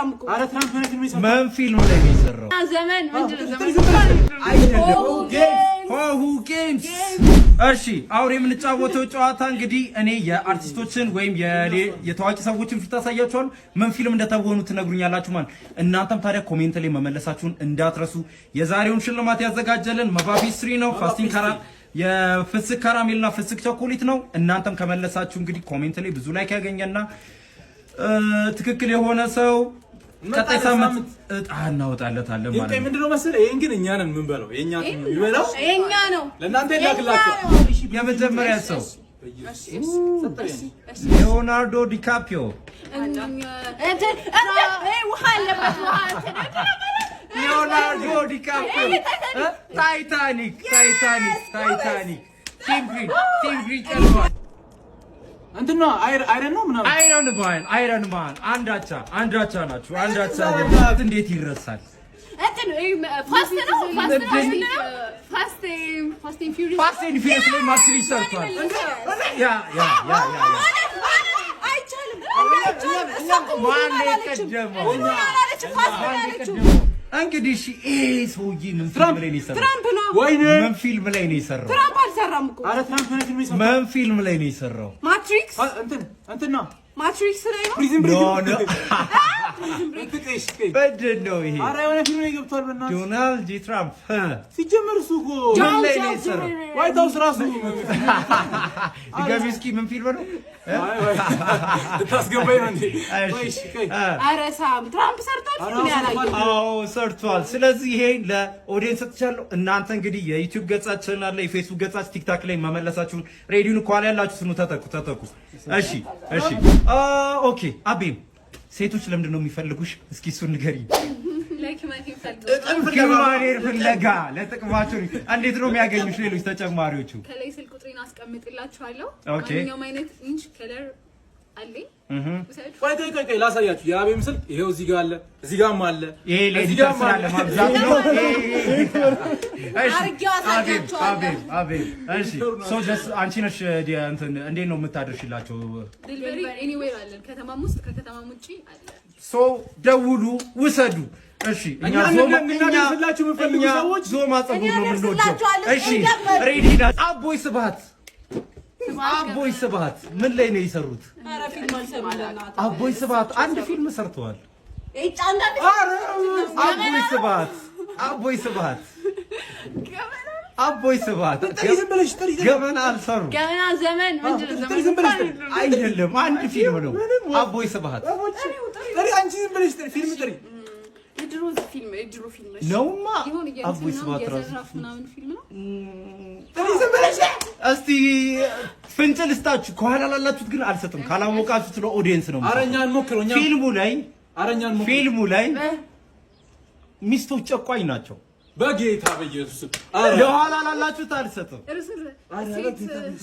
አልሰራምኩ አረ ትራምፕ ነው ፊልም ይሰራል ማን ፊልም ላይ ይሰራው ዘመን ምንድነው ዘመን አይደለም ሁ ጌምስ እሺ አሁን የምንጫወተው ጨዋታ እንግዲህ እኔ የአርቲስቶችን ወይም የታዋቂ ሰዎችን ፊት አሳያችኋለሁ ምን ፊልም እንደተወኑ ትነግሩኛላችሁ ማለት እናንተም ታዲያ ኮሜንት ላይ መመለሳችሁን እንዳትረሱ የዛሬውን ሽልማት ያዘጋጀልን መባቢ 3 ነው ፋስቲንግ ካራ የፍስክ ካራሜልና ፍስክ ቸኮሌት ነው እናንተም ከመለሳችሁ እንግዲህ ኮሜንት ላይ ብዙ ላይክ ያገኘና ትክክል የሆነ ሰው ቀጣይ ሳምንት እናወጣለታለን ማለት ነው። ምንድነው መሰለህ ይሄን ግን እኛ ነን ምን በለው የኛ የሚበላው የኛ ነው ለእናንተ ይላክላችሁ የመጀመሪያ ሰው ሊዮናርዶ ዲካፕሪዮ ሊዮናርዶ ዲካፕሪዮ ታይታኒክ ቲም ግሪን እንትና አይረን ነው ምናምን አይረን ማን አንዳቻ ናችሁ አንዳቻ እንዴት ይረሳል ፋስት ኤንድ ፊውሪየስ ላይ ማክስሪ ሰርቷል ያ አይቻልም ማን የቀደመው እንግዲህ እሺ ሰውዬ ምን ፊልም ላይ ነው የሰራው ትራምፕ ነው ወይኔ ምን ፊልም ላይ ነው የሰራው ትራምፕ አልሰራም እኮ አረ ትራምፕ ነው ፊልም የሰራው ምን ፊልም ላይ ነው የሰራው ማትሪክስ እንትና ማትሪክስ ላይ ነው ፕሪዝን ብሬክ በደነው ይሄ አረ የሆነ ፊልም ላይ ገብቷል በእናትህ ዶናልድ ጂ ትራምፕ ሲጀመር እሱ እኮ ምን ላይ ነው የሰራው ዋይት ሃውስ ራሱ ድጋሚ እስኪ ምን ፊልም ነው ታስገባኝ ነው እንዴ አረ ሳም ትራምፕ ሰርቷል ምን ያላየው አዎ ሰርቷል ስለዚህ ይሄ ለኦዲየንስ ተቻለው እናንተ እንግዲህ የዩቲዩብ ገጻችን አለ የፌስቡክ ገጻችን ቲክታክ ላይ መመለሳችሁን ሬዲዮን ኳል ያላችሁ ስኑ ተተኩ እሺ ኦኬ አቤም ሴቶች ለምንድን ነው የሚፈልጉሽ እስኪ እሱን ንገሪኝ ለክማኔር ፍለጋ ለጥቅማቸው እንዴት ነው የሚያገኙሽ ሌሎች ተጨማሪዎቹ ከላይ ስልክ ቁጥሬን አስቀምጥላችኋለሁ ማንኛውም አይነት ኢንች ከለር አለኝ ቆይ ላሳያችሁ የአቤም ስልክ ይሄው እዚህ ጋር አለ እዚህ ጋርም አለ ይሄ ለዚህ ጋር አለ ማብዛት ነው አቤም እሺ ሶ ጀስት አንቺ ነሽ እንትን እንዴት ነው የምታደርሽላቸው ዲሊቨሪ ኤኒዌር አለ ከተማም ውስጥ ከከተማም ውጪ አለ ሶ ደውሉ ውሰዱ እሺ እኛ ዞማ እናደርስላችሁ የምፈልጉ ሰዎች ዞማ ጸጉር ነው የምንወደው እሺ ሬዲ ዳ አቦይ ስብሐት ምን ላይ ነው የሰሩት ኧረ ፊልም አልሰማለና አቦይ ስብሐት አንድ ፊልም ሰርተዋል አቦይ ስብሐት ገመና አልሰሩ ገመና ዘመን ምንድነው ዘመን አይደለም አንድ ፊልም ነው አቦይ ስብሐት አንቺ ዝም ብለሽ ፊልም ጥሪ የድሮ ፊልም ነውማ አቦይ ስብሐት ራሱ ምናምን ፊልም ነው እስቲ ፍንጭ ልስጣችሁ ከኋላ ላላችሁት ግን አልሰጥም ካላሞቃችሁት ነው ኦዲየንስ ነው አረኛን ሞክረው ፊልሙ ላይ ሚስቶች ጨቋኝ ናቸው በጌታ በኢየሱስ ለኋላ ላላችሁት አልሰጥም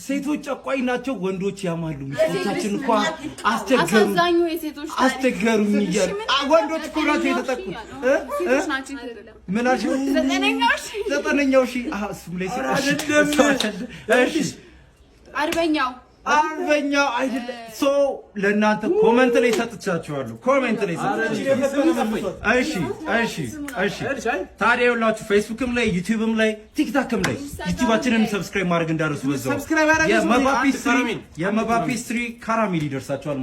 ሴቶች ጨቋኝ ናቸው ወንዶች ያማሉ ሚስቶቻችን እንኳን አስቸገሩኝ እያሉ ወንዶች እኮ ናቸው የተጠቁት ምን አልሽው ዘጠነኛው ሺ እሱም ላይ እሺ አርበኛው አይደለም ሶ ለእናንተ ኮሜንት ላይ ሰጥቻችኋለሁ እሺ ታዲያ ይኸውላችሁ ፌስቡክም ላይ ዩቲዩብም ላይ ቲክታክም ላይ ዩቲዩባችንን ሰብስክራይብ ማድረግ እንዳትረሱ በዛው የመባፒ 3 ካራሜል ይደርሳችኋል